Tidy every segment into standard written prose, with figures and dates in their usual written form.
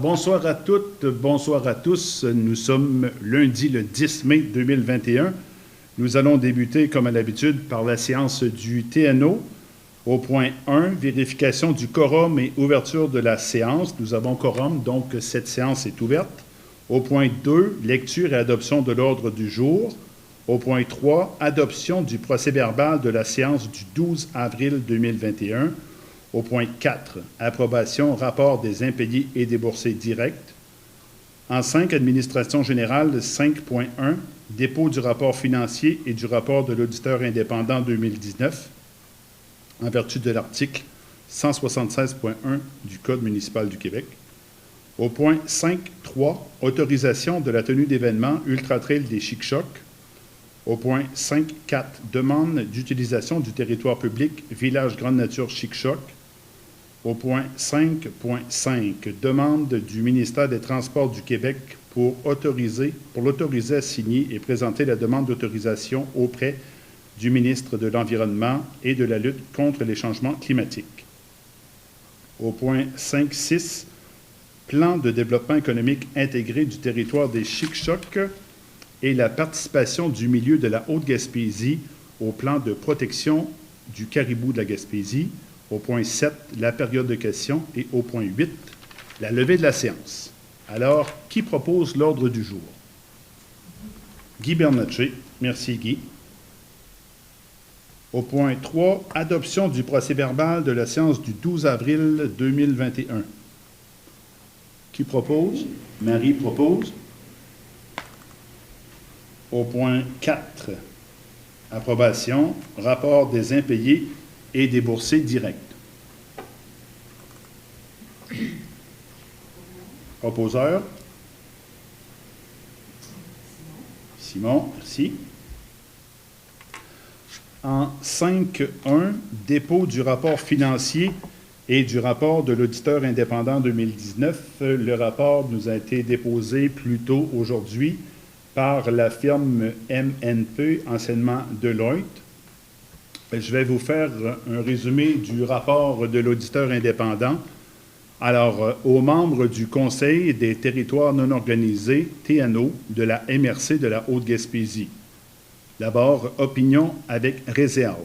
Bonsoir à toutes, bonsoir à tous. Nous sommes lundi le 10 mai 2021. Nous allons débuter, comme à l'habitude, par la séance du TNO. Au point 1, vérification du quorum et ouverture de la séance. Nous avons quorum, donc cette séance est ouverte. Au point 2, lecture et adoption de l'ordre du jour. Au point 3, adoption du procès-verbal de la séance du 12 avril 2021. Au point 4, approbation, rapport des impayés et déboursés directs. En 5, administration générale, 5.1, dépôt du rapport financier et du rapport de l'auditeur indépendant 2019, en vertu de l'article 176.1 du Code municipal du Québec. Au point 5.3, autorisation de la tenue d'événements Ultra Trail des Chic-Chocs. Au point 5.4, demande d'utilisation du territoire public Village Grande Nature Chic-Choc. Au point 5.5, demande du ministère des Transports du Québec pour l'autoriser à signer et présenter la demande d'autorisation auprès du ministre de l'Environnement et de la lutte contre les changements climatiques. Au point 5.6, plan de développement économique intégré du territoire des Chic-Chocs et la participation du milieu de la Haute-Gaspésie au plan de protection du caribou de la Gaspésie. Au point 7, la période de questions. Et au point 8, la levée de la séance. Alors, qui propose l'ordre du jour? Guy Bernatchez. Merci, Guy. Au point 3, adoption du procès-verbal de la séance du 12 avril 2021. Qui propose? Marie propose. Au point 4, approbation, rapport des impayés et déboursés directs. Proposeur? Simon, merci. En 5.1, dépôt du rapport financier et du rapport de l'auditeur indépendant 2019. Le rapport nous a été déposé plus tôt aujourd'hui par la firme MNP, anciennement Deloitte. Je vais vous faire un résumé du rapport de l'auditeur indépendant. Alors, aux membres du Conseil des territoires non organisés, TNO, de la MRC de la Haute-Gaspésie. D'abord, opinion avec réserve.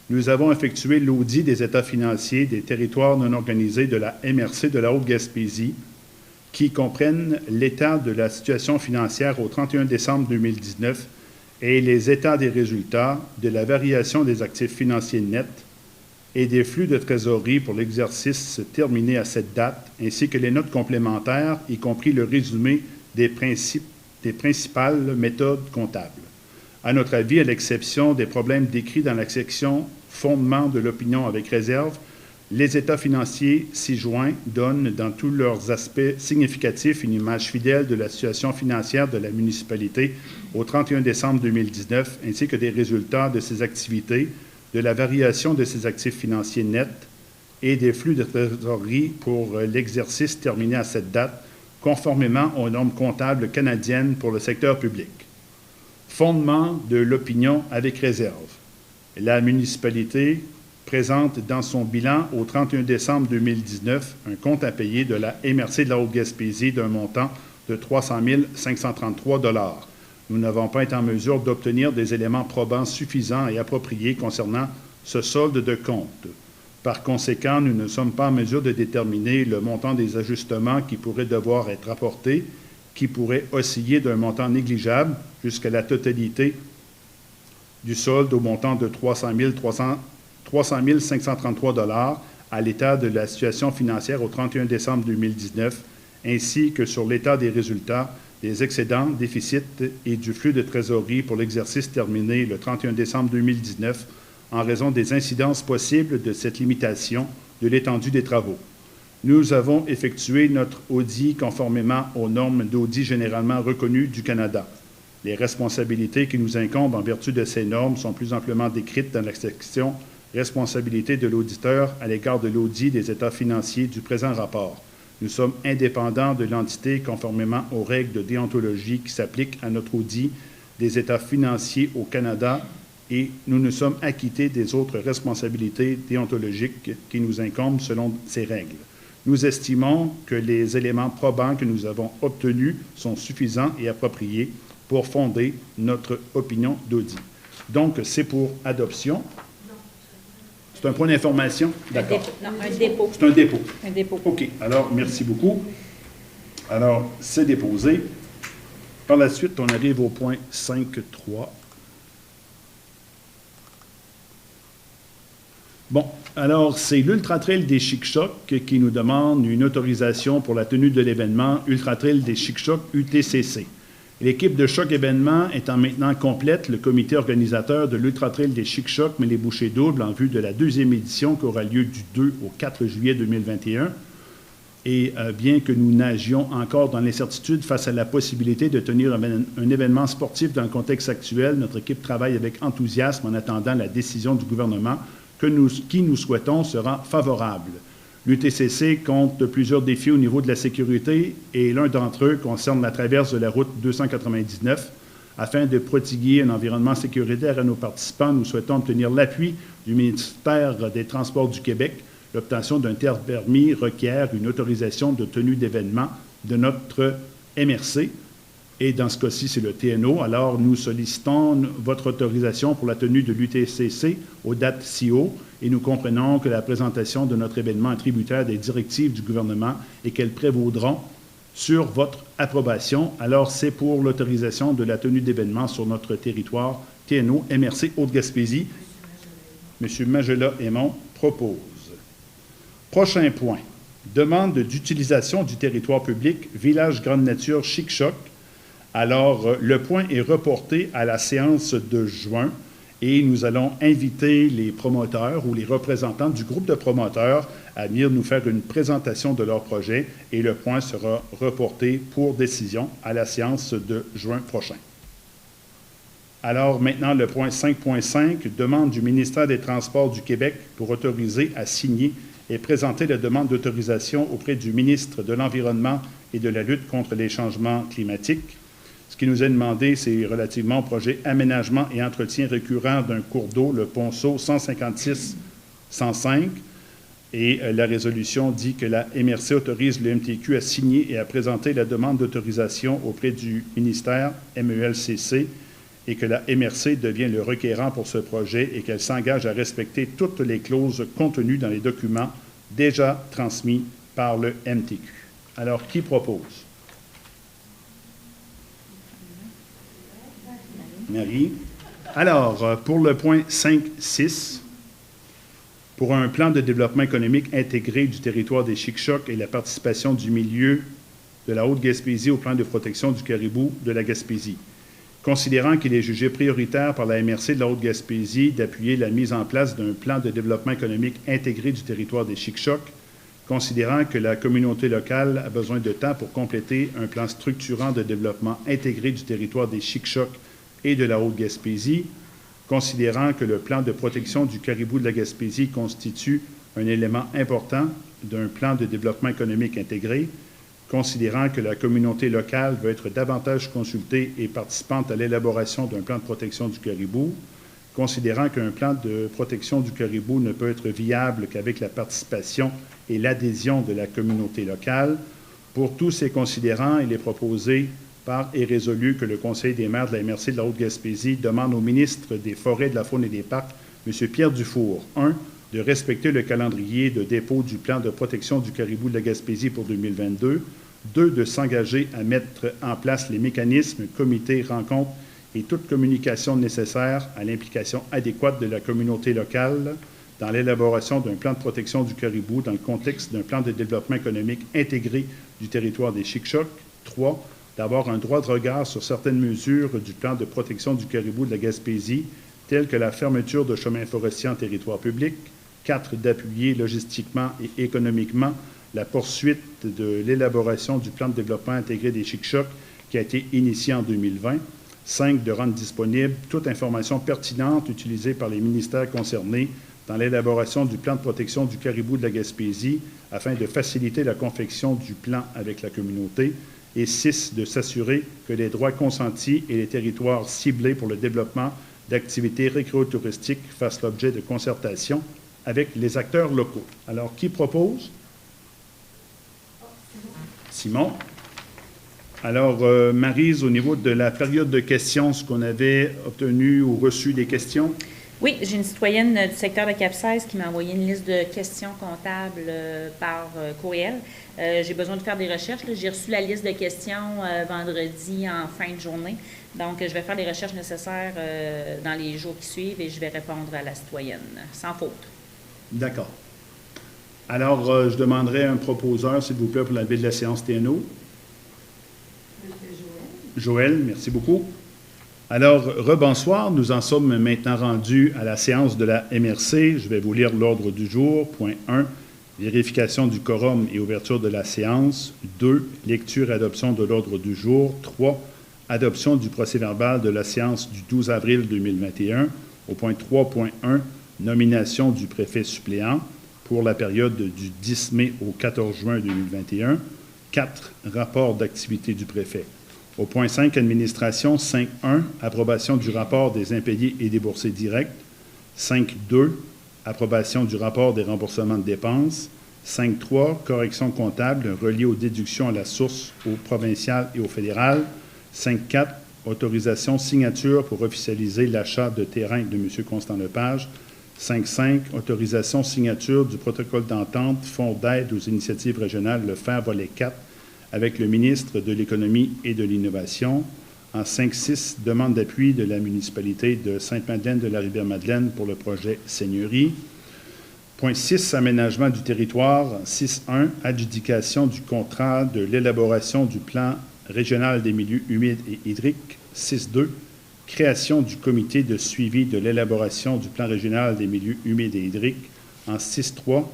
Nous avons effectué l'audit des états financiers des territoires non organisés de la MRC de la Haute-Gaspésie, qui comprennent l'état de la situation financière au 31 décembre 2019 et les états des résultats, de la variation des actifs financiers nets et des flux de trésorerie pour l'exercice terminé à cette date, ainsi que les notes complémentaires, y compris le résumé des principales méthodes comptables. À notre avis, à l'exception des problèmes décrits dans la section « Fondement de l'opinion avec réserve », les états financiers ci-joints donnent dans tous leurs aspects significatifs une image fidèle de la situation financière de la municipalité au 31 décembre 2019, ainsi que des résultats de ses activités, de la variation de ses actifs financiers nets et des flux de trésorerie pour l'exercice terminé à cette date, conformément aux normes comptables canadiennes pour le secteur public. Fondement de l'opinion avec réserve. La municipalité présente dans son bilan au 31 décembre 2019 un compte à payer de la MRC de la Haute-Gaspésie d'un montant de 300 533 $. Nous n'avons pas été en mesure d'obtenir des éléments probants suffisants et appropriés concernant ce solde de compte. Par conséquent, nous ne sommes pas en mesure de déterminer le montant des ajustements qui pourraient devoir être apportés, qui pourraient osciller d'un montant négligeable jusqu'à la totalité du solde au montant de 300 533 $ à l'état de la situation financière au 31 décembre 2019, ainsi que sur l'état des résultats, des excédents, déficits et du flux de trésorerie pour l'exercice terminé le 31 décembre 2019 en raison des incidences possibles de cette limitation de l'étendue des travaux. Nous avons effectué notre audit conformément aux normes d'audit généralement reconnues du Canada. Les responsabilités qui nous incombent en vertu de ces normes sont plus amplement décrites dans la section « Responsabilité de l'auditeur à l'égard de l'audit des états financiers » du présent rapport. Nous sommes indépendants de l'entité conformément aux règles de déontologie qui s'appliquent à notre audit des états financiers au Canada et nous nous sommes acquittés des autres responsabilités déontologiques qui nous incombent selon ces règles. nous estimons que les éléments probants que nous avons obtenus sont suffisants et appropriés pour fonder notre opinion d'audit. Donc, c'est pour adoption. C'est un point d'information? D'accord. Non, un dépôt. C'est un dépôt. Un dépôt. OK. Alors, merci beaucoup. Alors, c'est déposé. Par la suite, on arrive au point 5.3. Bon, alors, c'est l'Ultra Trail des Chic-Chocs qui nous demande une autorisation pour la tenue de l'événement Ultra Trail des Chic-Chocs UTCC. L'équipe de Choc événement étant maintenant complète, le comité organisateur de l'Ultra Trail des Chic-Chocs met les bouchées doubles en vue de la deuxième édition qui aura lieu du 2 au 4 juillet 2021. Et bien que nous nagions encore dans l'incertitude face à la possibilité de tenir un événement sportif dans le contexte actuel, notre équipe travaille avec enthousiasme en attendant la décision du gouvernement qui nous souhaitons sera favorable. L'UTCC compte plusieurs défis au niveau de la sécurité et l'un d'entre eux concerne la traverse de la route 299. Afin de prodiguer un environnement sécuritaire à nos participants, nous souhaitons obtenir l'appui du ministère des Transports du Québec. L'obtention d'un tel permis requiert une autorisation de tenue d'événement de notre MRC. Et dans ce cas-ci, c'est le TNO. Alors, nous sollicitons votre autorisation pour la tenue de l'UTCC aux dates ci-haut et nous comprenons que la présentation de notre événement est tributaire des directives du gouvernement et qu'elles prévaudront sur votre approbation. Alors, c'est pour l'autorisation de la tenue d'événements sur notre territoire TNO MRC Haute-Gaspésie. M. Magela-Aymon propose. Prochain point. Demande d'utilisation du territoire public Village Grande Nature Chic-Choc. Alors, le point est reporté à la séance de juin et nous allons inviter les promoteurs ou les représentants du groupe de promoteurs à venir nous faire une présentation de leur projet et le point sera reporté pour décision à la séance de juin prochain. Alors, maintenant, le point 5.5, demande du ministère des Transports du Québec pour autoriser à signer et présenter la demande d'autorisation auprès du ministre de l'Environnement et de la lutte contre les changements climatiques. Ce qui nous est demandé, c'est relativement au projet aménagement et entretien récurrent d'un cours d'eau, le Ponceau 156-105. Et la résolution dit que la MRC autorise le MTQ à signer et à présenter la demande d'autorisation auprès du ministère MELCC et que la MRC devient le requérant pour ce projet et qu'elle s'engage à respecter toutes les clauses contenues dans les documents déjà transmis par le MTQ. Alors, qui propose? Marie. Alors, pour le point 5.6, pour un plan de développement économique intégré du territoire des Chic-Chocs et la participation du milieu de la Haute-Gaspésie au plan de protection du caribou de la Gaspésie. Considérant qu'il est jugé prioritaire par la MRC de la Haute-Gaspésie d'appuyer la mise en place d'un plan de développement économique intégré du territoire des Chic-Chocs, considérant que la communauté locale a besoin de temps pour compléter un plan structurant de développement intégré du territoire des Chic-Chocs et de la Haute-Gaspésie, considérant que le plan de protection du caribou de la Gaspésie constitue un élément important d'un plan de développement économique intégré, considérant que la communauté locale veut être davantage consultée et participante à l'élaboration d'un plan de protection du caribou, considérant qu'un plan de protection du caribou ne peut être viable qu'avec la participation et l'adhésion de la communauté locale. Pour tous ces considérants, il est proposé par et résolu que le Conseil des maires de la MRC de la Haute-Gaspésie demande au ministre des Forêts, de la Faune et des Parcs, M. Pierre Dufour, 1, de respecter le calendrier de dépôt du plan de protection du caribou de la Gaspésie pour 2022, 2, de s'engager à mettre en place les mécanismes, comités, rencontres et toute communication nécessaire à l'implication adéquate de la communauté locale dans l'élaboration d'un plan de protection du caribou dans le contexte d'un plan de développement économique intégré du territoire des Chic-Chocs. 3, d'avoir un droit de regard sur certaines mesures du plan de protection du caribou de la Gaspésie, telles que la fermeture de chemins forestiers en territoire public. 4, d'appuyer logistiquement et économiquement la poursuite de l'élaboration du plan de développement intégré des Chic-Chocs qui a été initié en 2020. 5, de rendre disponible toute information pertinente utilisée par les ministères concernés dans l'élaboration du plan de protection du caribou de la Gaspésie afin de faciliter la confection du plan avec la communauté. Et 6, de s'assurer que les droits consentis et les territoires ciblés pour le développement d'activités récréotouristiques fassent l'objet de concertation avec les acteurs locaux. Alors, qui propose? Simon. Alors, Maryse, au niveau de la période de questions, est-ce qu'on avait obtenu ou reçu des questions? Oui, j'ai une citoyenne du secteur de Cap-16 qui m'a envoyé une liste de questions comptables par courriel. J'ai besoin de faire des recherches. J'ai reçu la liste de questions vendredi en fin de journée. Donc, je vais faire les recherches nécessaires dans les jours qui suivent et je vais répondre à la citoyenne, sans faute. D'accord. Alors, je demanderai un proposeur, s'il vous plaît, pour la levée de la séance TNO. Joël, merci beaucoup. Alors, rebonsoir, nous en sommes maintenant rendus à la séance de la MRC. Je vais vous lire l'ordre du jour. Point 1, vérification du quorum et ouverture de la séance. 2, lecture et adoption de l'ordre du jour. 3, adoption du procès-verbal de la séance du 12 avril 2021. Au point 3.1, nomination du préfet suppléant pour la période du 10 mai au 14 juin 2021. 4, rapport d'activité du préfet. Au point 5, administration, 5.1, approbation du rapport des impayés et déboursés directs. 5.2, approbation du rapport des remboursements de dépenses. 5.3, correction comptable reliée aux déductions à la source, au provincial et au fédéral. 5.4, autorisation signature pour officialiser l'achat de terrain de M. Constant Lepage. 5.5, autorisation signature du protocole d'entente Fonds d'aide aux initiatives régionales Le Fer volet 4 avec le ministre de l'Économie et de l'Innovation. En 5.6, demande d'appui de la municipalité de Sainte-Madeleine de la Rivière-Madeleine pour le projet Seigneurie. Point 6, aménagement du territoire. 6.1, adjudication du contrat de l'élaboration du plan régional des milieux humides et hydriques. 6.2, création du comité de suivi de l'élaboration du plan régional des milieux humides et hydriques. En 6.3,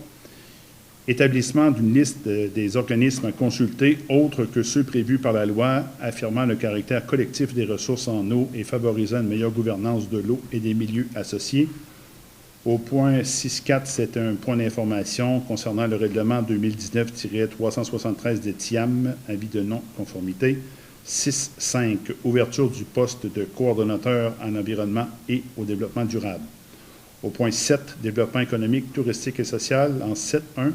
établissement d'une liste des organismes à consulter autres que ceux prévus par la loi, affirmant le caractère collectif des ressources en eau et favorisant une meilleure gouvernance de l'eau et des milieux associés. Au point 6.4, c'est un point d'information concernant le règlement 2019-373 des TIAM, avis de non-conformité. 6.5, ouverture du poste de coordonnateur en environnement et au développement durable. Au point 7, développement économique, touristique et social, en 7.1,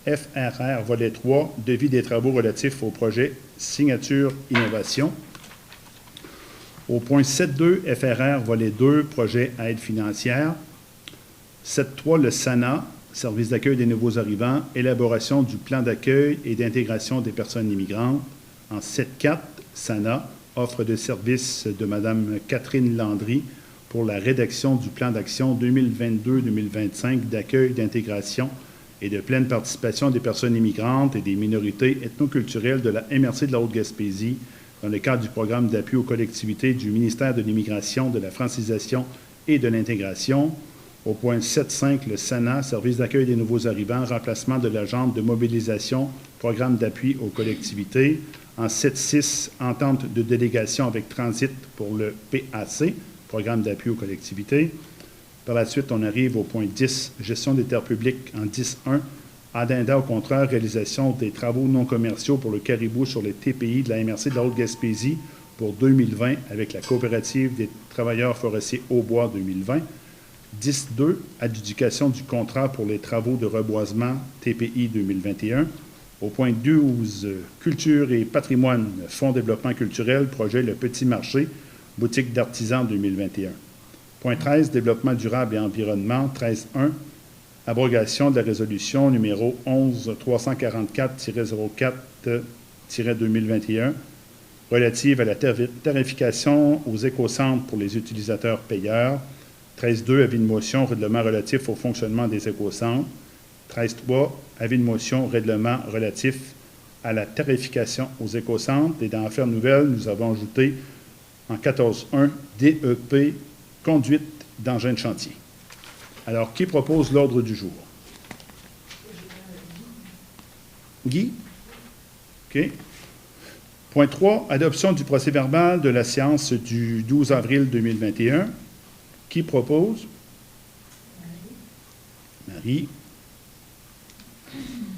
FRR, volet 3, devis des travaux relatifs au projet Signature Innovation. Au point 7.2, FRR, volet 2, projet aide financière. 7.3, le SANA, service d'accueil des nouveaux arrivants, élaboration du plan d'accueil et d'intégration des personnes immigrantes. En 7.4, SANA, offre de services de Mme Catherine Landry pour la rédaction du plan d'action 2022-2025 d'accueil, d'intégration et de pleine participation des personnes immigrantes et des minorités ethnoculturelles de la MRC de la Haute-Gaspésie dans le cadre du programme d'appui aux collectivités du ministère de l'Immigration, de la francisation et de l'intégration. Au point 7.5, le SANA, service d'accueil des nouveaux arrivants, remplacement de l'agente de mobilisation, programme d'appui aux collectivités. En 7.6, entente de délégation avec Transit pour le PAC, programme d'appui aux collectivités. Par la suite, on arrive au point 10, gestion des terres publiques en 10.1, addenda au contraire, réalisation des travaux non commerciaux pour le caribou sur les TPI de la MRC de la Haute-Gaspésie pour 2020 avec la coopérative des travailleurs forestiers Haut-Bois 2020. 10.2, adjudication du contrat pour les travaux de reboisement TPI 2021. Au point 12, culture et patrimoine, Fonds développement culturel, projet Le Petit Marché, boutique d'artisans 2021. Point 13, développement durable et environnement, 13.1, abrogation de la résolution numéro 11-344-04-2021 relative à la tarification aux écocentres pour les utilisateurs payeurs. 13.2, avis de motion, règlement relatif au fonctionnement des écocentres. 13.3, avis de motion, règlement relatif à la tarification aux écocentres. Et dans l'affaire nouvelle, nous avons ajouté en 14.1, DEP, conduite d'engins de chantier. Alors, qui propose l'ordre du jour? Guy? OK. Point 3, adoption du procès-verbal de la séance du 12 avril 2021. Qui propose? Marie.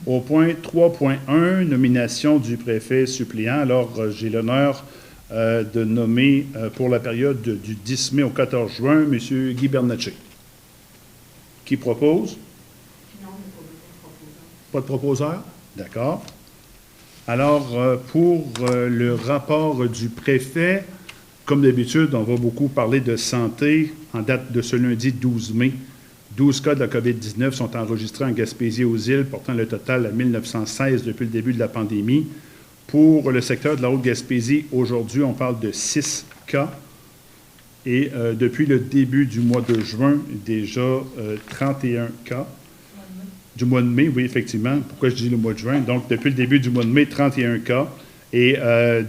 Au point 3.1, nomination du préfet suppléant. Alors, j'ai l'honneur de nommer pour la période du 10 mai au 14 juin, M. Guy Bernatchez. Qui propose? Non, pas de proposeur. D'accord. Alors, pour le rapport du préfet, comme d'habitude, on va beaucoup parler de santé. En date de ce lundi 12 mai, 12 cas de la COVID-19 sont enregistrés en Gaspésie aux îles, portant le total à 1916 depuis le début de la pandémie. Pour le secteur de la Haute-Gaspésie, aujourd'hui, on parle de 6 cas. Et depuis le début du mois de juin, déjà 31 cas. Du mois de mai, oui, effectivement. Pourquoi je dis le mois de juin? Donc, depuis le début du mois de mai, 31 cas. Et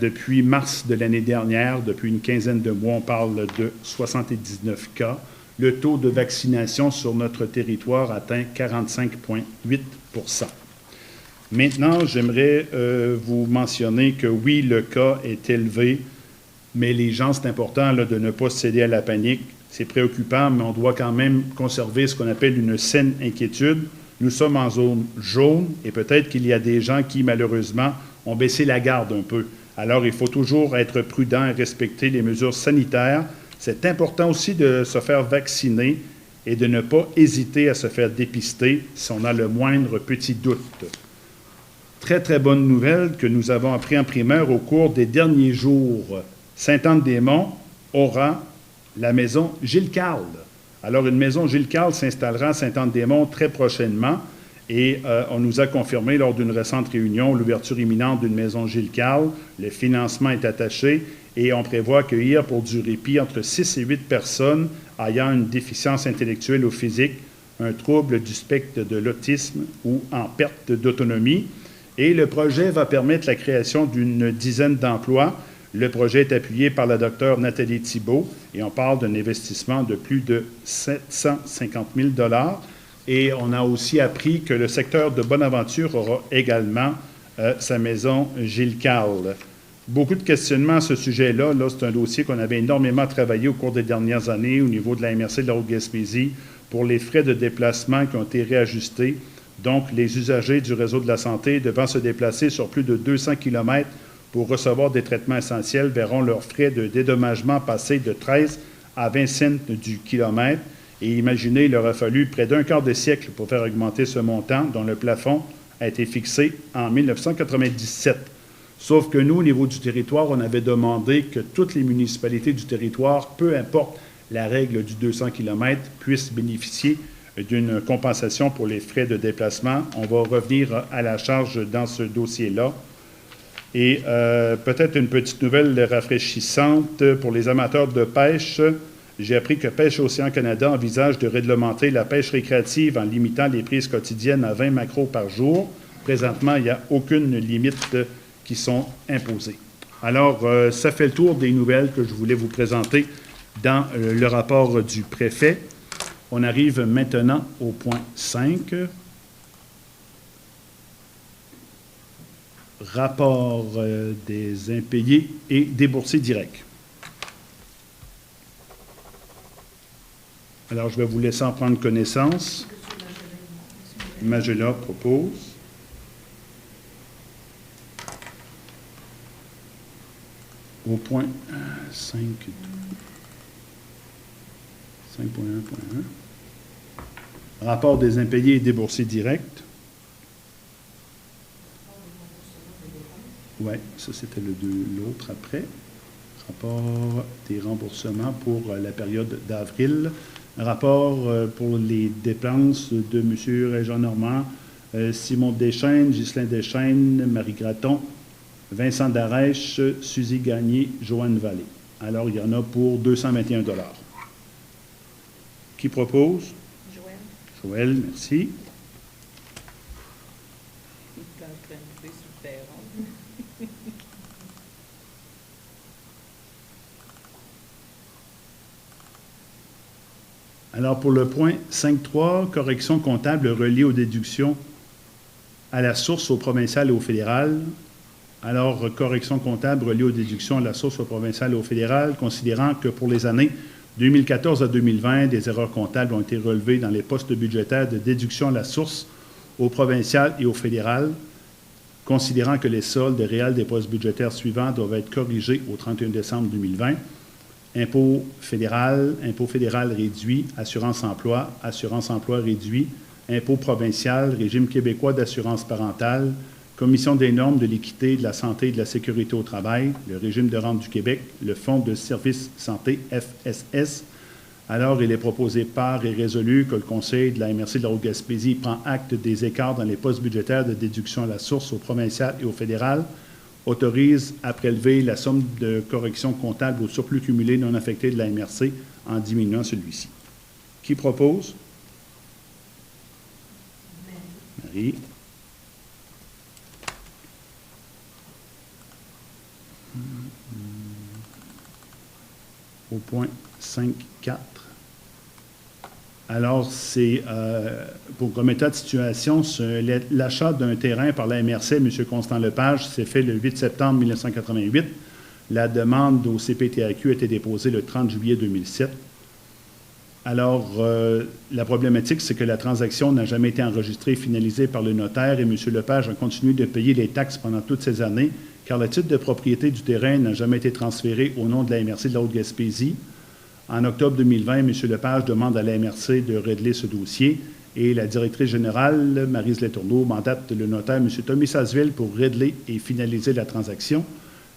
depuis mars de l'année dernière, depuis une quinzaine de mois, on parle de 79 cas. Le taux de vaccination sur notre territoire atteint 45,8 %. Maintenant, j'aimerais vous mentionner que oui, le cas est élevé, mais les gens, c'est important là, de ne pas céder à la panique. C'est préoccupant, mais on doit quand même conserver ce qu'on appelle une saine inquiétude. Nous sommes en zone jaune et peut-être qu'il y a des gens qui, malheureusement, ont baissé la garde un peu. Alors, il faut toujours être prudent et respecter les mesures sanitaires. C'est important aussi de se faire vacciner et de ne pas hésiter à se faire dépister si on a le moindre petit doute. Très, très bonne nouvelle que nous avons appris en primeur au cours des derniers jours. Sainte-Anne-des-Monts aura la maison Gilles-Carle. Alors, une maison Gilles-Carle s'installera à Sainte-Anne-des-Monts très prochainement et on nous a confirmé lors d'une récente réunion l'ouverture imminente d'une maison Gilles-Carle. Le financement est attaché et on prévoit accueillir pour du répit entre 6 et 8 personnes ayant une déficience intellectuelle ou physique, un trouble du spectre de l'autisme ou en perte d'autonomie. Et le projet va permettre la création d'une dizaine d'emplois. Le projet est appuyé par la docteure Nathalie Thibault et on parle d'un investissement de plus de 750 000 $. Et on a aussi appris que le secteur de Bonaventure aura également sa maison Gilles-Carle. Beaucoup de questionnements à ce sujet-là. Là, c'est un dossier qu'on avait énormément travaillé au cours des dernières années au niveau de la MRC de la Haute-Gaspésie pour les frais de déplacement qui ont été réajustés. Donc, les usagers du réseau de la santé devant se déplacer sur plus de 200 km pour recevoir des traitements essentiels verront leurs frais de dédommagement passer de 13 à 20 cents du kilomètre. Et imaginez, il aura fallu près d'un quart de siècle pour faire augmenter ce montant, dont le plafond a été fixé en 1997. Sauf que nous, au niveau du territoire, on avait demandé que toutes les municipalités du territoire, peu importe la règle du 200 km, puissent bénéficier d'une compensation pour les frais de déplacement. On va revenir à la charge dans ce dossier-là. Et peut-être une petite nouvelle rafraîchissante pour les amateurs de pêche. J'ai appris que Pêche Océan Canada envisage de réglementer la pêche récréative en limitant les prises quotidiennes à 20 maquereaux par jour. Présentement, il n'y a aucune limite qui sont imposées. Alors, ça fait le tour des nouvelles que je voulais vous présenter dans le rapport du préfet. On arrive maintenant au point 5. Rapport des impayés et déboursés directs. Alors, je vais vous laisser en prendre connaissance. Magella propose. Au point 5.1.1. Rapport des impayés et déboursés directs. Oui, ça c'était l'autre après. Rapport des remboursements pour la période d'avril. Un rapport pour les dépenses de M. Régent Normand, Simon Deschênes, Ghislain Deschênes, Marie Graton, Vincent Darèche, Suzy Gagné, Joanne Vallée. Alors, il y en a pour 221 $. Qui propose? Joël. Joël, merci. Alors, pour le point 5.3, correction comptable reliée aux déductions à la source au provincial et au fédéral. Alors, correction comptable reliée aux déductions à la source au provincial et au fédéral, considérant que pour les années 2014 à 2020, des erreurs comptables ont été relevées dans les postes budgétaires de déduction à la source au provincial et au fédéral, considérant que les soldes réels des postes budgétaires suivants doivent être corrigés au 31 décembre 2020. Impôt fédéral réduit, assurance-emploi réduit, impôt provincial, régime québécois d'assurance parentale, Commission des normes de l'équité, de la santé et de la sécurité au travail, le régime de rente du Québec, le Fonds de services santé, FSS. Alors, il est proposé par et résolu que le Conseil de la MRC de la Haute-Gaspésie prend acte des écarts dans les postes budgétaires de déduction à la source au provincial et au fédéral, autorise à prélever la somme de correction comptable au surplus cumulé non affecté de la MRC en diminuant celui-ci. Qui propose? Marie. Au point 5.4. Alors, c'est, pour comme état de situation, l'achat d'un terrain par la MRC, M. Constant Lepage, s'est fait le 8 septembre 1988. La demande au CPTAQ a été déposée le 30 juillet 2007. Alors, la problématique, c'est que la transaction n'a jamais été enregistrée et finalisée par le notaire et M. Lepage a continué de payer les taxes pendant toutes ces années, car le titre de propriété du terrain n'a jamais été transféré au nom de la MRC de la Haute-Gaspésie. En octobre 2020, M. Lepage demande à la MRC de régler ce dossier et la directrice générale, Maryse Letourneau, mandate le notaire, M. Tommy Sasseville, pour régler et finaliser la transaction.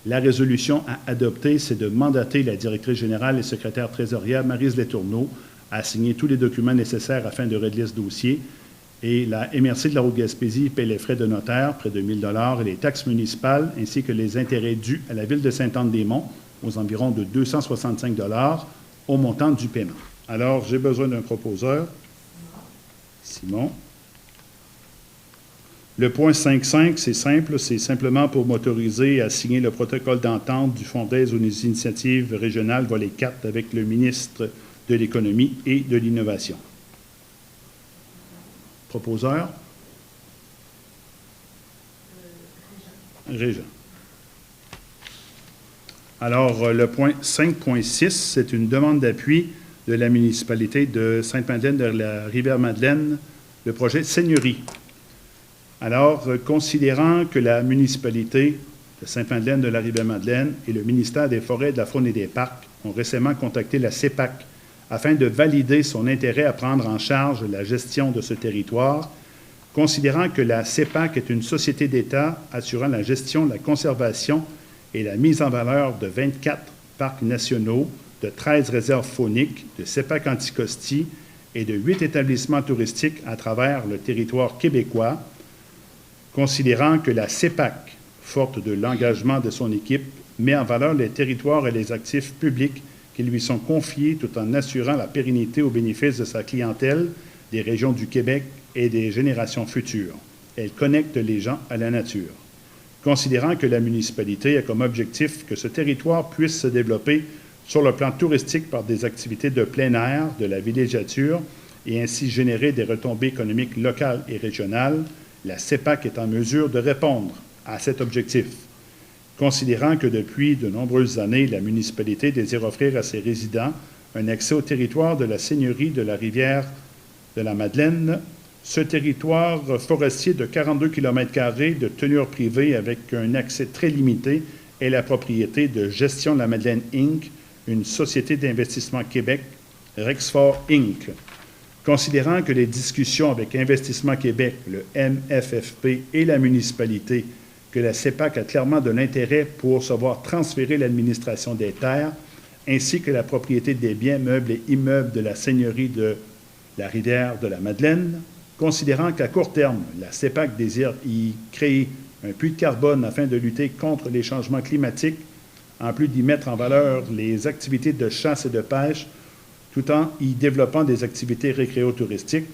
La résolution à adopter, c'est de mandater la directrice générale et secrétaire trésorière, Maryse Letourneau, à signer tous les documents nécessaires afin de régler ce dossier. Et la MRC de la Haute-Gaspésie paie les frais de notaire, près de 1 000 $ et les taxes municipales, ainsi que les intérêts dus à la Ville de Sainte-Anne-des-Monts, aux environs de 265 $ au montant du paiement. Alors, j'ai besoin d'un proposeur. Simon. Le point 5.5, c'est simple, c'est simplement pour m'autoriser à signer le protocole d'entente du Fonds d'aide aux initiatives régionales, volet 4, avec le ministre de l'Économie et de l'Innovation. Proposeur? Régent. Alors, le point 5.6, c'est une demande d'appui de la municipalité de Sainte-Madeleine de la Rivière-Madeleine, le projet Seigneurie. Alors, considérant que la municipalité de Sainte-Madeleine de la Rivière-Madeleine et le ministère des Forêts, de la Faune et des Parcs ont récemment contacté la CEPAC afin de valider son intérêt à prendre en charge la gestion de ce territoire, considérant que la CEPAC est une société d'État assurant la gestion, la conservation et la mise en valeur de 24 parcs nationaux, de 13 réserves fauniques, de CEPAC Anticosti et de 8 établissements touristiques à travers le territoire québécois, considérant que la CEPAC, forte de l'engagement de son équipe, met en valeur les territoires et les actifs publics qui lui sont confiés tout en assurant la pérennité au bénéfice de sa clientèle, des régions du Québec et des générations futures. Elle connecte les gens à la nature. Considérant que la municipalité a comme objectif que ce territoire puisse se développer sur le plan touristique par des activités de plein air, de la villégiature, et ainsi générer des retombées économiques locales et régionales, la CEPAC est en mesure de répondre à cet objectif. Considérant que depuis de nombreuses années, la municipalité désire offrir à ses résidents un accès au territoire de la seigneurie de la rivière de la Madeleine, ce territoire forestier de 42 km² de tenure privée avec un accès très limité est la propriété de Gestion La Madeleine Inc., une société d'investissement Québec, Rexfort Inc. Considérant que les discussions avec Investissement Québec, le MFFP et la municipalité, que la CEPAC a clairement de l'intérêt pour se voir transférer l'administration des terres, ainsi que la propriété des biens meubles et immeubles de la seigneurie de la rivière de la Madeleine, considérant qu'à court terme, la CEPAC désire y créer un puits de carbone afin de lutter contre les changements climatiques, en plus d'y mettre en valeur les activités de chasse et de pêche, tout en y développant des activités récréotouristiques,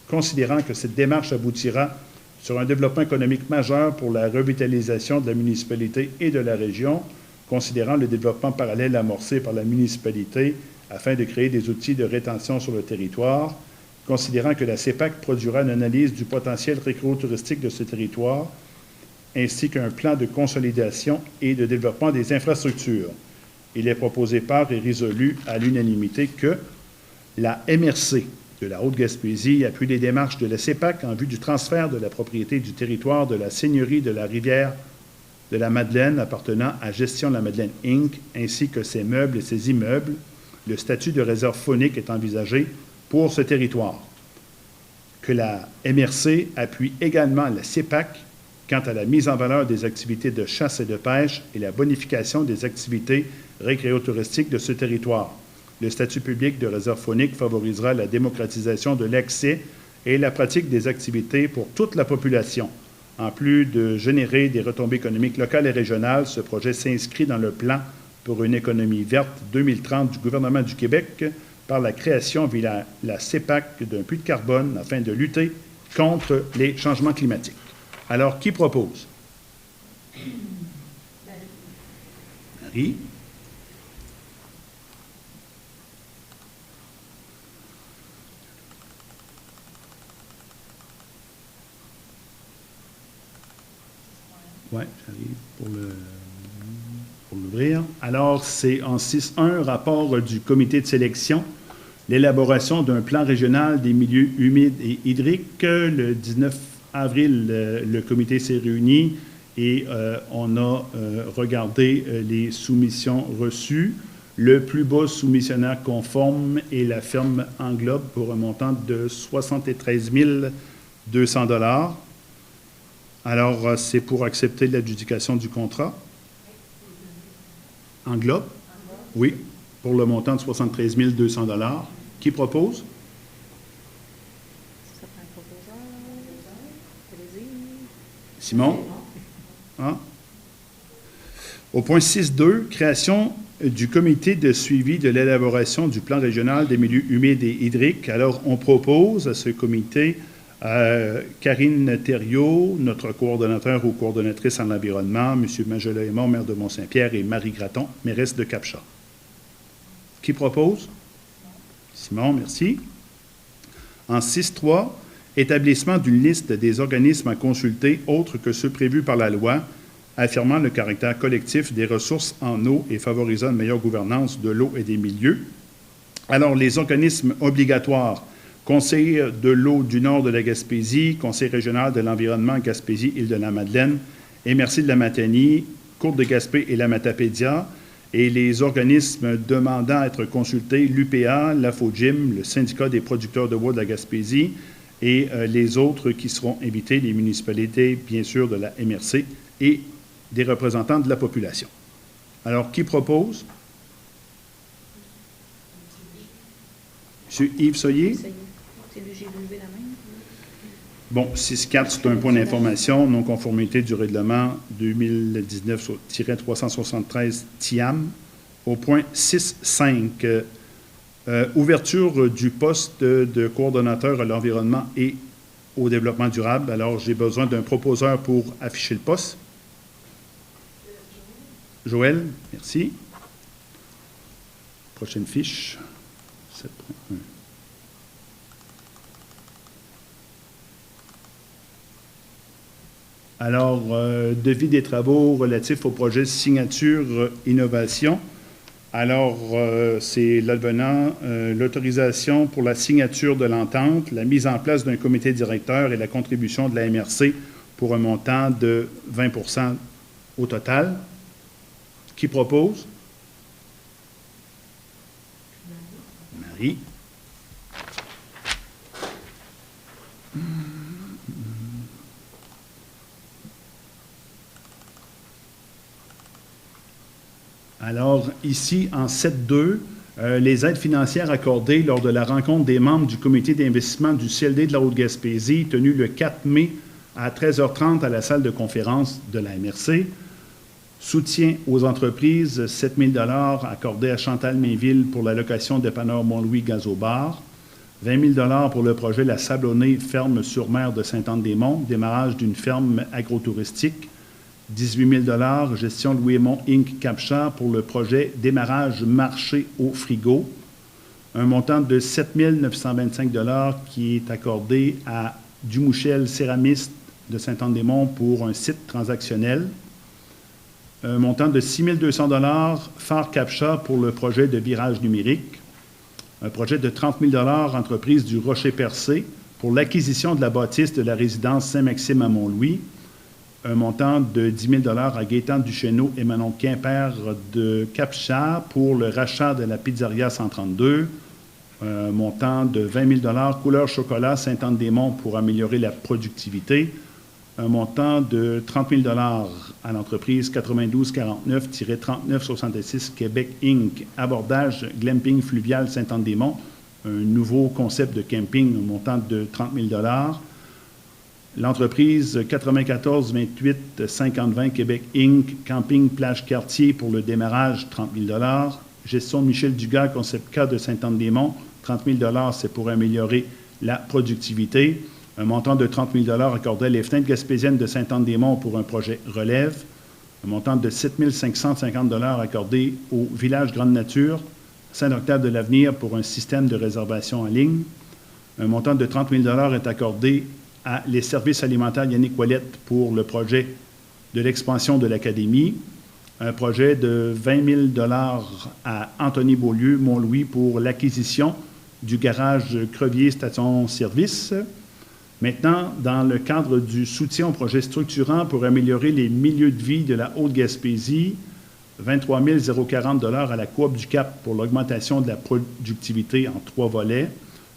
considérant que cette démarche aboutira sur un développement économique majeur pour la revitalisation de la municipalité et de la région, considérant le développement parallèle amorcé par la municipalité afin de créer des outils de rétention sur le territoire, considérant que la CEPAC produira une analyse du potentiel récréotouristique de ce territoire, ainsi qu'un plan de consolidation et de développement des infrastructures. Il est proposé par et résolu à l'unanimité que la MRC de la Haute-Gaspésie appuie les démarches de la CEPAC en vue du transfert de la propriété du territoire de la seigneurie de la rivière de la Madeleine appartenant à Gestion La Madeleine Inc., ainsi que ses meubles et ses immeubles. Le statut de réserve faunique est envisagé pour ce territoire. Que la MRC appuie également la CEPAC quant à la mise en valeur des activités de chasse et de pêche et la bonification des activités récréotouristiques de ce territoire. Le statut public de réserve faunique favorisera la démocratisation de l'accès et la pratique des activités pour toute la population. En plus de générer des retombées économiques locales et régionales, ce projet s'inscrit dans le plan pour une économie verte 2030 du gouvernement du Québec par la création via la CEPAC d'un puits de carbone afin de lutter contre les changements climatiques. Alors, qui propose? Marie. Oui, j'arrive pour l'ouvrir. Alors, c'est en 6.1, rapport du comité de sélection, l'élaboration d'un plan régional des milieux humides et hydriques. Le 19 avril, le comité s'est réuni et on a regardé les soumissions reçues. Le plus bas soumissionnaire conforme est la firme Englobe pour un montant de 73 200 $. Alors, c'est pour accepter l'adjudication du contrat. Englobe? Oui, pour le montant de 73 200 $. Qui propose? Simon? Ah. Au point 6.2, création du comité de suivi de l'élaboration du plan régional des milieux humides et hydriques. Alors, on propose à ce comité Karine Thériault, notre coordonnateur ou coordonnatrice en environnement, M. Majola Aymon, maire de Mont-Saint-Pierre, et Marie Gratton, mairesse de Cap-Chat. Qui propose? Simon, merci. En 6.3, établissement d'une liste des organismes à consulter autres que ceux prévus par la loi, affirmant le caractère collectif des ressources en eau et favorisant une meilleure gouvernance de l'eau et des milieux. Alors, les organismes obligatoires: Conseil de l'eau du nord de la Gaspésie, Conseil régional de l'environnement Gaspésie-Île-de-la-Madeleine, MRC de la Matanie, Côte de Gaspé et la Matapédia, et les organismes demandant à être consultés, l'UPA, la FOGIM, le syndicat des producteurs de bois de la Gaspésie, et les autres qui seront invités, les municipalités, bien sûr, de la MRC, et des représentants de la population. Alors, qui propose? M. Yves Soyer? C'est lui, j'ai levé la main. Bon, 6.4, c'est un point d'information, non-conformité du règlement 2019-373 TIAM. Au point 6.5, ouverture du poste de coordonnateur à l'environnement et au développement durable. Alors, j'ai besoin d'un proposeur pour afficher le poste. Joël, merci. Prochaine fiche. 7.1. Alors, devis des travaux relatifs au projet Signature Innovation. Alors, c'est l'advenant, l'autorisation pour la signature de l'entente, la mise en place d'un comité directeur et la contribution de la MRC pour un montant de 20 % au total. Qui propose? Marie. Alors, ici, en 7.2, les aides financières accordées lors de la rencontre des membres du comité d'investissement du CLD de la Haute-Gaspésie, tenue le 4 mai à 13h30 à la salle de conférence de la MRC. Soutien aux entreprises, 7 000 $ accordés à Chantal Mainville pour la location dépanneur Mont-Louis Gazobar. 20 000 $ pour le projet La Sablonnée, ferme sur mer de Sainte-Anne-des-Monts, démarrage d'une ferme agro-touristique. 18 000 $ gestion Louis Aymon Inc. Cap-Chat pour le projet démarrage marché au frigo. Un montant de 7 925 $ qui est accordé à Dumouchel Céramiste de Sainte-Anne-des-Monts pour un site transactionnel. Un montant de 6 200 $ Phare Cap-Chat pour le projet de virage numérique. Un projet de 30 000 $ entreprise du Rocher-Percé pour l'acquisition de la bâtisse de la résidence Saint-Maxime à Mont-Louis. Un montant de 10 000 $ à Gaétan Duchesneau et Manon Quimper de Cap-Chat pour le rachat de la pizzeria 132. Un montant de 20 000 $ couleur chocolat Sainte-Anne-des-Monts pour améliorer la productivité. un montant de 30 000 à l'entreprise 9249-3966 Québec Inc., abordage glamping fluvial Sainte-Anne-des-Monts, un nouveau concept de camping au montant de 30 000 L'entreprise 9428-5020 Québec Inc., camping plage quartier pour le démarrage, 30 000 Gestion Michel Dugas, concept K de Sainte-Anne-des-Monts, 30 000 c'est pour améliorer la productivité. Un montant de 30 000 accordé à les fenêtres gaspésiennes de Sainte-Anne-des-Monts pour un projet relève. Un montant de 7 550 accordé au village Grande Nature, Saint-Octave de l'Avenir pour un système de réservation en ligne. Un montant de 30 000 est accordé à les services alimentaires Yannick Ouellette pour le projet de l'expansion de l'Académie. Un projet de 20 000 à Anthony Beaulieu, Mont-Louis, pour l'acquisition du garage Crevier Station-Service. Maintenant, dans le cadre du soutien au projet structurant pour améliorer les milieux de vie de la Haute-Gaspésie, 23 040 à la Coop du Cap pour l'augmentation de la productivité en 3 volets.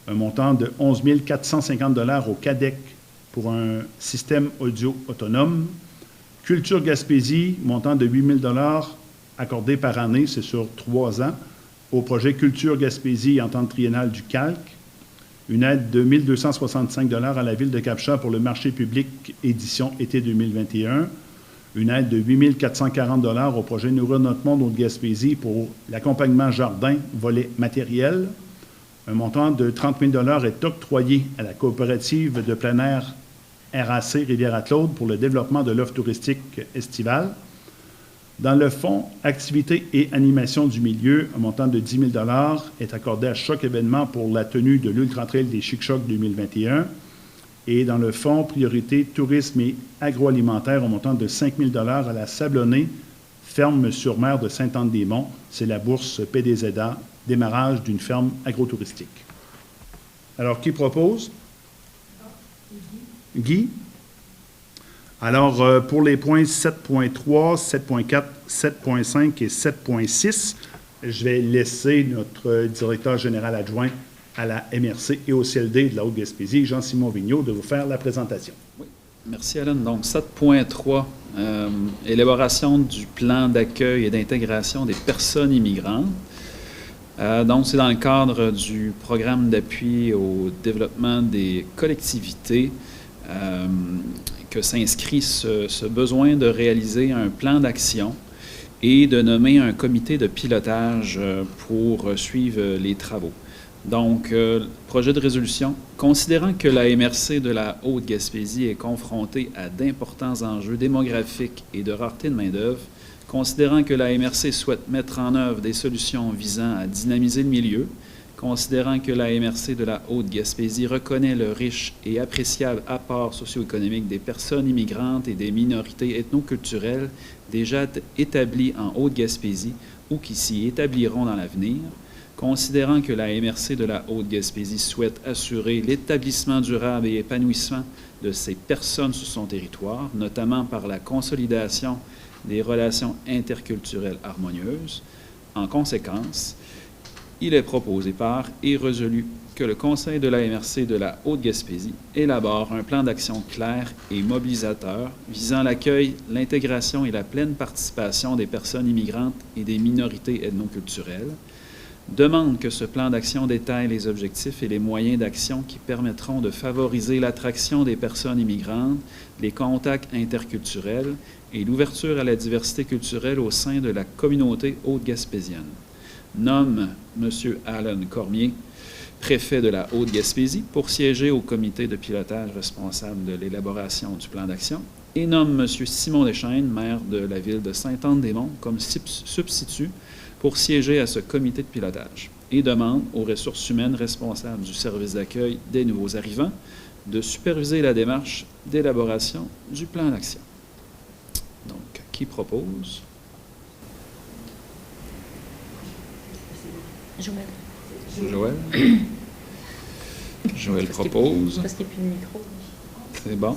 Un montant de 11 450 au CADEC pour un système audio autonome. Culture Gaspésie, montant de 8 000 accordé par année, c'est sur 3 ans, au projet Culture Gaspésie en temps triennal du Calque. Une aide de 1 265 à la Ville de Cap-Chat pour le marché public édition été 2021. Une aide de 8 440 au projet Nourrir notre monde Haute-Gaspésie pour l'accompagnement jardin, volet matériel. Un montant de 30 000 est octroyé à la coopérative de plein air RAC Rivière-à-Claude pour le développement de l'offre touristique estivale. Dans le fonds Activités et animation du milieu, un montant de 10 000 est accordé à Choc Événement pour la tenue de l'Ultra Trail des Chic-Chocs 2021. Et dans le fonds Priorité Tourisme et agroalimentaire, un montant de 5 000 à la Sablonnée, ferme-sur-mer de Sainte-Anne-des-Monts. C'est la bourse PDZA, démarrage d'une ferme agrotouristique. Alors, qui propose? Guy? Alors, pour les points 7.3, 7.4, 7.5 et 7.6, je vais laisser notre directeur général adjoint à la MRC et au CLD de la Haute-Gaspésie, Jean-Simon Vigneault, de vous faire la présentation. Oui. Merci, Alan. Donc, 7.3, élaboration du plan d'accueil et d'intégration des personnes immigrantes. Donc, c'est dans le cadre du programme d'appui au développement des collectivités que s'inscrit ce besoin de réaliser un plan d'action et de nommer un comité de pilotage pour suivre les travaux. Donc, projet de résolution. Considérant que la MRC de la Haute-Gaspésie est confrontée à d'importants enjeux démographiques et de rareté de main-d'œuvre, considérant que la MRC souhaite mettre en œuvre des solutions visant à dynamiser le milieu, considérant que la MRC de la Haute-Gaspésie reconnaît le riche et appréciable apport socio-économique des personnes immigrantes et des minorités ethnoculturelles déjà établies en Haute-Gaspésie ou qui s'y établiront dans l'avenir, considérant que la MRC de la Haute-Gaspésie souhaite assurer l'établissement durable et épanouissement de ces personnes sur son territoire, notamment par la consolidation des relations interculturelles harmonieuses. En conséquence, il est proposé par et résolu que le Conseil de la MRC de la Haute-Gaspésie élabore un plan d'action clair et mobilisateur visant l'accueil, l'intégration et la pleine participation des personnes immigrantes et des minorités ethnoculturelles, demande que ce plan d'action détaille les objectifs et les moyens d'action qui permettront de favoriser l'attraction des personnes immigrantes, les contacts interculturels et l'ouverture à la diversité culturelle au sein de la communauté haute-gaspésienne. Nomme M. Alan Cormier, préfet de la Haute-Gaspésie, pour siéger au comité de pilotage responsable de l'élaboration du plan d'action et nomme M. Simon Deschênes, maire de la ville de Sainte-Anne-des-Monts, comme substitut pour siéger à ce comité de pilotage et demande aux ressources humaines responsables du service d'accueil des nouveaux arrivants de superviser la démarche d'élaboration du plan d'action. Donc, qui propose? Joël. Joël propose. Parce qu'il n'y a plus de micro. C'est bon.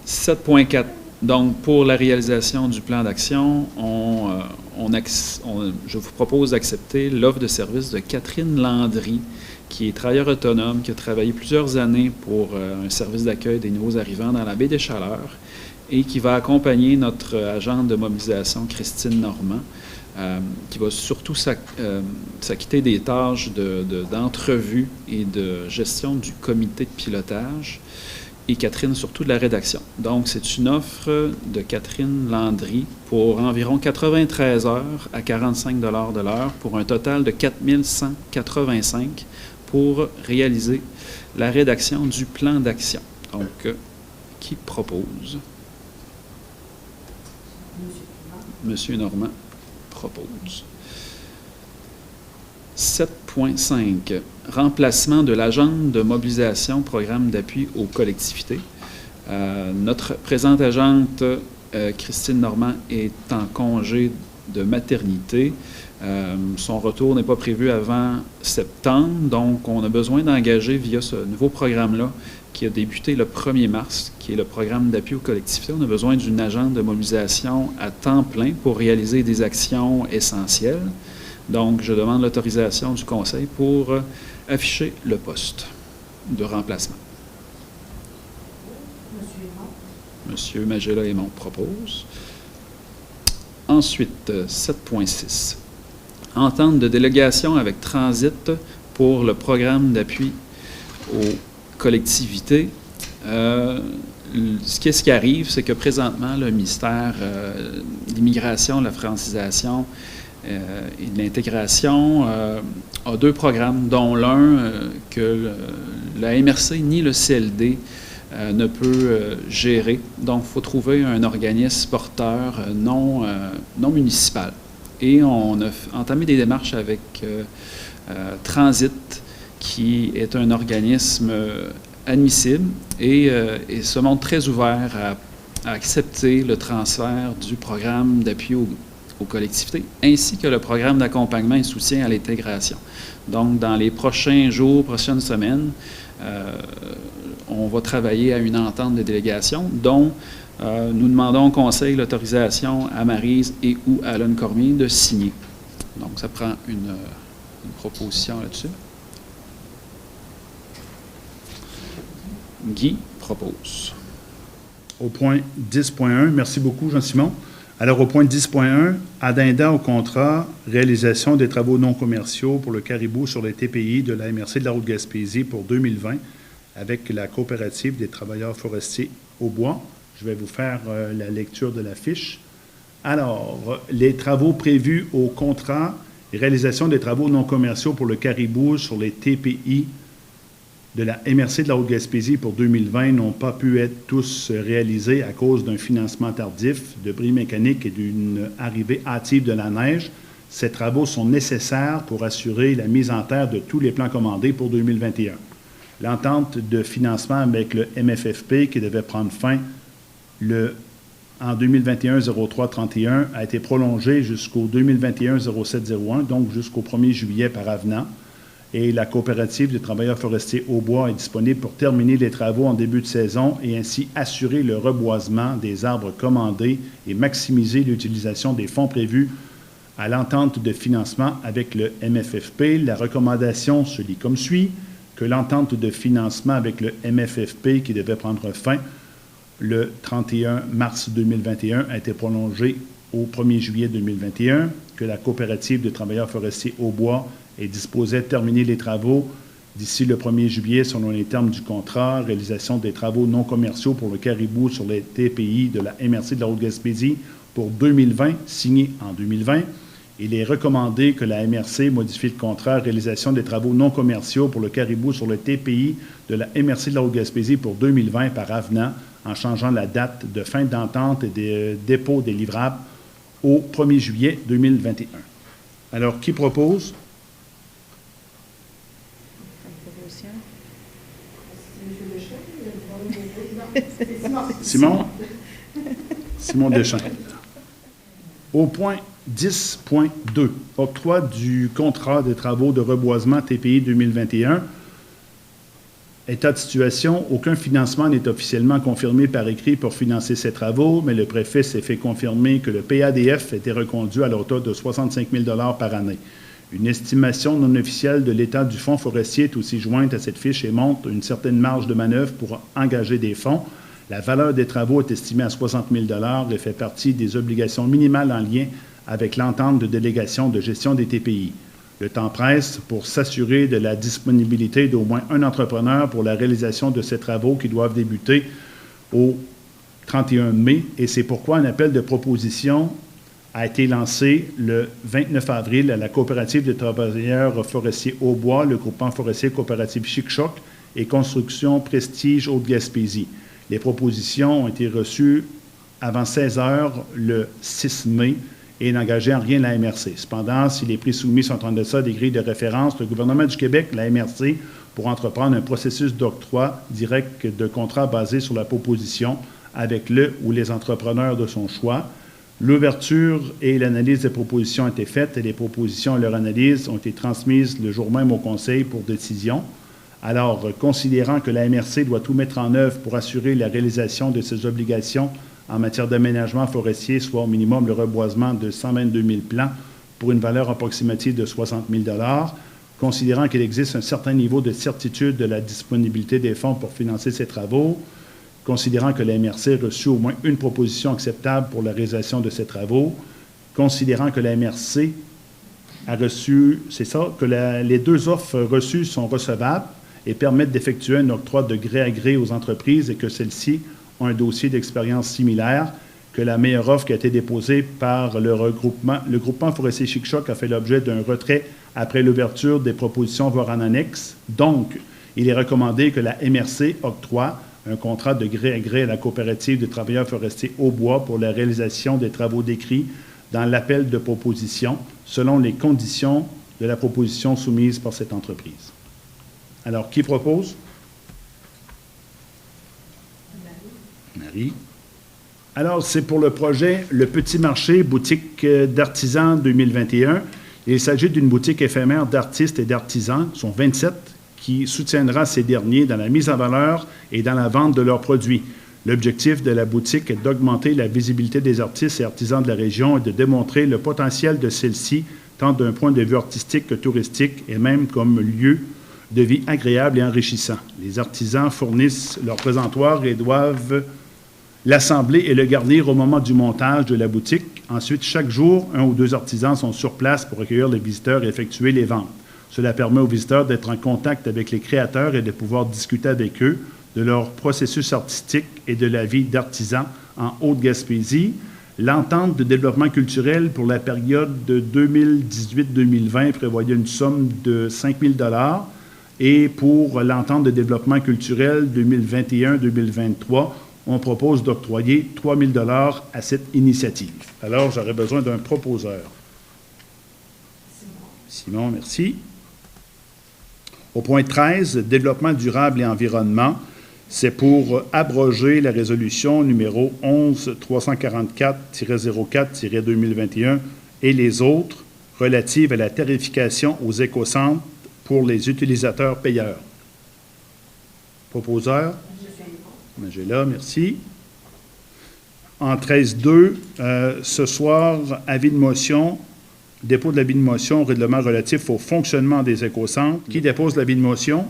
7.4. Donc, pour la réalisation du plan d'action, je vous propose d'accepter l'offre de service de Catherine Landry, qui est travailleur autonome, qui a travaillé plusieurs années pour un service d'accueil des nouveaux arrivants dans la baie des Chaleurs et qui va accompagner notre agente de mobilisation, Christine Normand, qui va surtout s'acquitter des tâches d'entrevue et de gestion du comité de pilotage, et Catherine surtout de la rédaction. Donc, c'est une offre de Catherine Landry pour environ 93 heures à 45 $ de l'heure pour un total de 4 185 pour réaliser la rédaction du plan d'action. Donc, qui propose? Monsieur Normand propose. 7.5. Remplacement de l'agente de mobilisation, programme d'appui aux collectivités. Notre présente agente, Christine Normand, est en congé de maternité. Son retour n'est pas prévu avant septembre, donc on a besoin d'engager via ce nouveau programme-là qui a débuté le 1er mars, qui est le programme d'appui aux collectivités. On a besoin d'une agente de mobilisation à temps plein pour réaliser des actions essentielles. Donc, je demande l'autorisation du Conseil pour afficher le poste de remplacement. Monsieur Magella-Aymon propose. Ensuite, 7.6. Entente de délégation avec Transit pour le programme d'appui aux collectivités. Ce qui arrive, c'est que présentement, le ministère de l'Immigration, de la francisation et de l'intégration a deux programmes, dont l'un que la MRC ni le CLD ne peut gérer. Donc, il faut trouver un organisme porteur non municipal. Et on a entamé des démarches avec Transit, qui est un organisme admissible et se montre très ouvert à accepter le transfert du programme d'appui aux collectivités, ainsi que le programme d'accompagnement et soutien à l'intégration. Donc, dans les prochains jours, prochaines semaines, on va travailler à une entente de délégation dont nous demandons au Conseil l'autorisation à Maryse et ou à Alan Cormier de signer. Donc, ça prend une proposition là-dessus. Guy propose. Au point 10.1, merci beaucoup, Jean-Simon. Alors, au point 10.1, addenda au contrat, réalisation des travaux non commerciaux pour le caribou sur les TPI de la MRC de la Haute-Gaspésie pour 2020 avec la coopérative des travailleurs forestiers au bois. Je vais vous faire la lecture de la fiche. Alors, les travaux prévus au contrat, réalisation des travaux non commerciaux pour le caribou sur les TPI de la MRC de la Haute-Gaspésie pour 2020 n'ont pas pu être tous réalisés à cause d'un financement tardif, de bris mécaniques et d'une arrivée hâtive de la neige. Ces travaux sont nécessaires pour assurer la mise en terre de tous les plans commandés pour 2021. L'entente de financement avec le MFFP, qui devait prendre fin en 2021-03-31, a été prolongée jusqu'au 2021-07-01, donc jusqu'au 1er juillet par avenant. Et la coopérative des travailleurs forestiers au bois est disponible pour terminer les travaux en début de saison et ainsi assurer le reboisement des arbres commandés et maximiser l'utilisation des fonds prévus à l'entente de financement avec le MFFP. La recommandation se lit comme suit, que l'entente de financement avec le MFFP, qui devait prendre fin le 31 mars 2021, a été prolongée au 1er juillet 2021, que la coopérative de travailleurs forestiers au bois est disposée à terminer les travaux d'ici le 1er juillet selon les termes du contrat, réalisation des travaux non commerciaux pour le caribou sur les TPI de la MRC de la Haute-Gaspésie pour 2020, signé en 2020. Il est recommandé que la MRC modifie le contrat, réalisation des travaux non commerciaux pour le caribou sur le TPI de la MRC de la Haute-Gaspésie pour 2020 par avenant, en changeant la date de fin d'entente et de dépôt des livrables au 1er juillet 2021. Alors, qui propose? Simon? Simon Deschamps. Au point 10.2, octroi du contrat de travaux de reboisement TPI 2021. État de situation, aucun financement n'est officiellement confirmé par écrit pour financer ces travaux, mais le préfet s'est fait confirmer que le PADF était reconduit à la hauteur de 65 000 $ par année. Une estimation non officielle de l'état du fonds forestier est aussi jointe à cette fiche et montre une certaine marge de manœuvre pour engager des fonds. La valeur des travaux est estimée à 60 000 $ et fait partie des obligations minimales en lien avec l'entente de délégation de gestion des TPI. Le temps presse pour s'assurer de la disponibilité d'au moins un entrepreneur pour la réalisation de ces travaux qui doivent débuter au 31 mai, et c'est pourquoi un appel de proposition a été lancé le 29 avril à la coopérative de travailleurs forestiers Haut-Bois, le groupement forestier coopératif Chic-Choc et Construction Prestige Haute-Gaspésie. Les propositions ont été reçues avant 16 heures le 6 mai et n'engageaient en rien la MRC. Cependant, si les prix soumis sont en deçà des grilles de référence, le gouvernement du Québec, la MRC, pourra entreprendre un processus d'octroi direct de contrat basé sur la proposition avec le ou les entrepreneurs de son choix. L'ouverture et l'analyse des propositions ont été faites et les propositions et leur analyse ont été transmises le jour même au Conseil pour décision. Alors, considérant que la MRC doit tout mettre en œuvre pour assurer la réalisation de ses obligations en matière d'aménagement forestier, soit au minimum le reboisement de 122 000 plants pour une valeur approximative de 60 000 $, considérant qu'il existe un certain niveau de certitude de la disponibilité des fonds pour financer ces travaux, considérant que la MRC a reçu au moins une proposition acceptable pour la réalisation de ces travaux, considérant que la MRC a reçu, c'est ça, que les deux offres reçues sont recevables et permettent d'effectuer un octroi de gré à gré aux entreprises et que celles-ci ont un dossier d'expérience similaire, que la meilleure offre qui a été déposée par le groupement forestier Chic-Choc a fait l'objet d'un retrait après l'ouverture des propositions, voire en annexe. Donc, il est recommandé que la MRC octroie un contrat de gré à gré à la coopérative de travailleurs forestiers Haut-Bois pour la réalisation des travaux décrits dans l'appel de proposition, selon les conditions de la proposition soumise par cette entreprise. Alors, qui propose? Marie. Alors, c'est pour le projet Le Petit Marché, boutique d'artisans 2021. Il s'agit d'une boutique éphémère d'artistes et d'artisans, ils sont 27, qui soutiendra ces derniers dans la mise en valeur et dans la vente de leurs produits. L'objectif de la boutique est d'augmenter la visibilité des artistes et artisans de la région et de démontrer le potentiel de celle-ci, tant d'un point de vue artistique que touristique, et même comme lieu de vie agréable et enrichissant. Les artisans fournissent leur présentoir et doivent l'assembler et le garnir au moment du montage de la boutique. Ensuite, chaque jour, 1 ou 2 artisans sont sur place pour accueillir les visiteurs et effectuer les ventes. Cela permet aux visiteurs d'être en contact avec les créateurs et de pouvoir discuter avec eux de leur processus artistique et de la vie d'artisans en Haute-Gaspésie. L'entente de développement culturel pour la période de 2018-2020 prévoyait une somme de 5 000 $ et pour l'entente de développement culturel 2021-2023, on propose d'octroyer 3 000 $ à cette initiative. Alors, j'aurais besoin d'un proposeur. Simon, merci. Au point 13, développement durable et environnement, c'est pour abroger la résolution numéro 11-344-04-2021 et les autres relatives à la tarification aux écocentres pour les utilisateurs payeurs. Proposeur? Angela, merci. En 13.2, ce soir, avis de motion, dépôt de l'avis de motion, règlement relatif au fonctionnement des écocentres. Qui dépose l'avis de motion?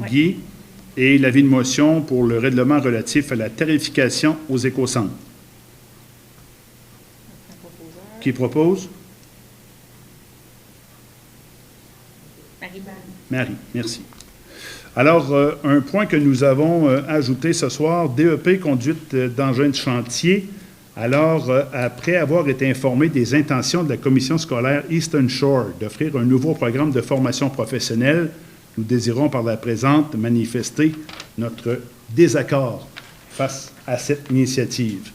Guy. Et l'avis de motion pour le règlement relatif à la tarification aux écocentres. Qui propose? Marie, merci. Alors, un point que nous avons ajouté ce soir, DEP, conduite d'engins de chantier. Alors, après avoir été informé des intentions de la commission scolaire Eastern Shore d'offrir un nouveau programme de formation professionnelle, nous désirons par la présente manifester notre désaccord face à cette initiative.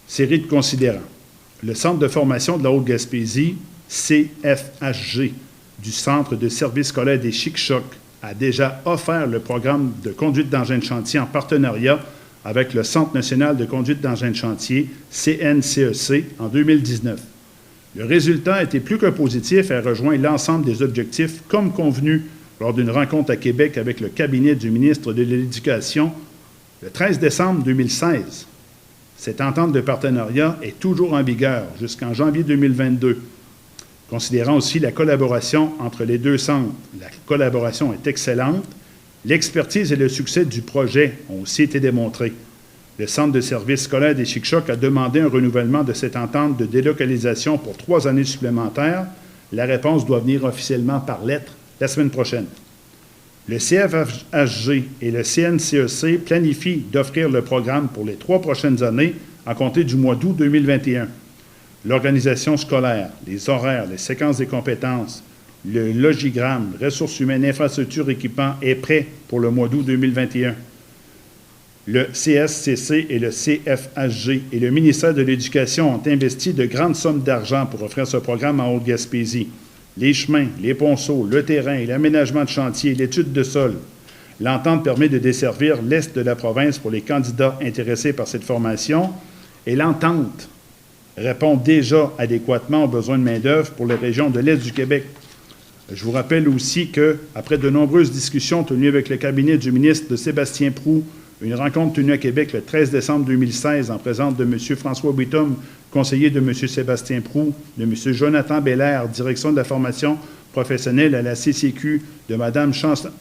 Série de considérants. Le Centre de formation de la Haute-Gaspésie, CFHG, du Centre de service scolaire des Chic-Choc, a déjà offert le programme de conduite d'engins de chantier en partenariat avec le Centre national de conduite d'engins de chantier, CNCEC, en 2019. Le résultat a été plus que positif et a rejoint l'ensemble des objectifs comme convenu lors d'une rencontre à Québec avec le cabinet du ministre de l'Éducation le 13 décembre 2016. Cette entente de partenariat est toujours en vigueur jusqu'en janvier 2022. Considérant aussi la collaboration entre les deux centres, la collaboration est excellente. L'expertise et le succès du projet ont aussi été démontrés. Le Centre de services scolaires des Chic-Chocs a demandé un renouvellement de cette entente de délocalisation pour 3 années supplémentaires. La réponse doit venir officiellement par lettre la semaine prochaine. Le CFHG et le CNCEC planifient d'offrir le programme pour les 3 prochaines années à compter du mois d'août 2021. L'organisation scolaire, les horaires, les séquences des compétences, le logigramme, ressources humaines, infrastructures, équipements est prêt pour le mois d'août 2021. Le CSCC et le CFHG et le ministère de l'Éducation ont investi de grandes sommes d'argent pour offrir ce programme en Haute-Gaspésie. Les chemins, les ponceaux, le terrain, l'aménagement de chantier, l'étude de sol. L'entente permet de desservir l'est de la province pour les candidats intéressés par cette formation et l'entente répond déjà adéquatement aux besoins de main-d'œuvre pour les régions de l'est du Québec. Je vous rappelle aussi qu'après de nombreuses discussions tenues avec le cabinet du ministre de Sébastien Proulx, une rencontre tenue à Québec le 13 décembre 2016 en présence de M. François Whittom, conseiller de M. Sébastien Proulx, de M. Jonathan Belair, direction de la formation professionnelle à la CCQ, de Mme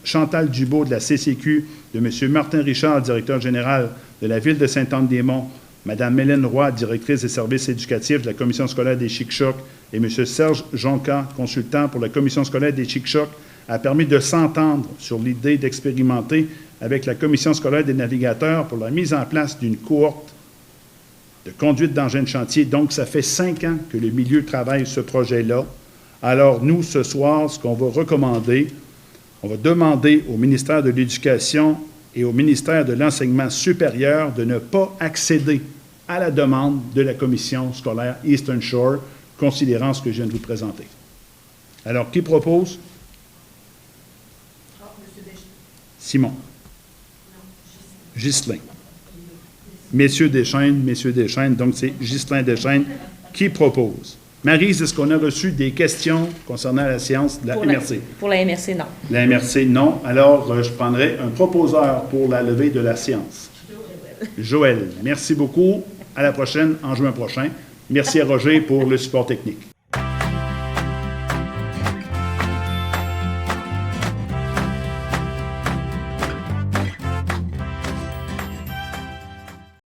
Chantal Dubois de la CCQ, de M. Martin Richard, directeur général de la Ville de Sainte-Anne-des-Monts, Mme Mélène Roy, directrice des services éducatifs de la Commission scolaire des Chic-Chocs, et M. Serge Jonca, consultant pour la Commission scolaire des Chic-Chocs, a permis de s'entendre sur l'idée d'expérimenter avec la Commission scolaire des navigateurs pour la mise en place d'une cohorte de conduite d'engins de chantier. Donc, ça fait 5 ans que le milieu travaille ce projet-là. Alors, nous, ce soir, ce qu'on va recommander, on va demander au ministère de l'Éducation et au ministère de l'Enseignement supérieur de ne pas accéder à la demande de la Commission scolaire Eastern Shore, considérant ce que je viens de vous présenter. Alors, qui propose? Simon. Ghislain. Messieurs Deschênes, donc c'est Ghislain Deschênes qui propose. Marie, est-ce qu'on a reçu des questions concernant la séance de la MRC? Pour la MRC, non. La MRC, non. Alors, je prendrai un proposeur pour la levée de la séance. Joël. Merci beaucoup. À la prochaine, en juin prochain. Merci à Roger pour le support technique.